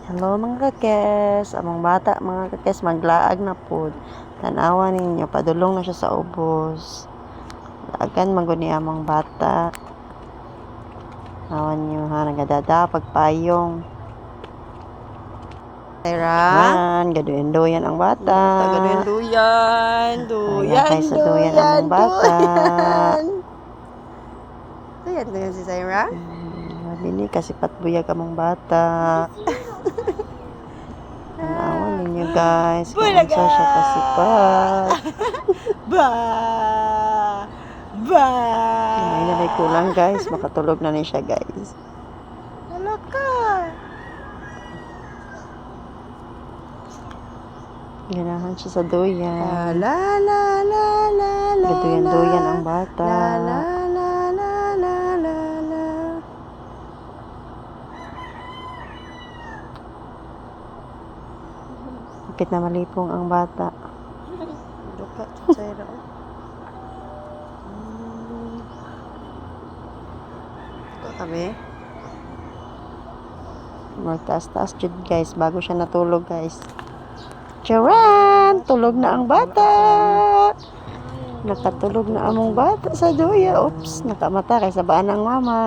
Hello mga kakes, among bata mga kakes maglaag na pod. Tanawa ninyo, padulong na siya sa ubos. Laagan maguni among bata. Awan nyo ha, nagadada pagpayong. Yan, gaduyan ang bata. Duyan. Kay sa duyan among bata. Duyan si Syra. Dili kasi patbuyag among bata. Tanawa ninyo guys, kung unsa siya kasipat. May nalay kulang guys, makatulog na ni siya guys. Hala ka. Ganahan siya sa duyan. La la la la la. Gaduyan-duyan ang bata. La la la la la la la. Kapit na malipong ang bata. Duka Syra. Kami. Magtaas-taas jud guys, bago siya natulog guys. Charan! Tulog na ang bata! Nakatulog na among bata sa duya. Oops, nakamata kay sa baan ng mama.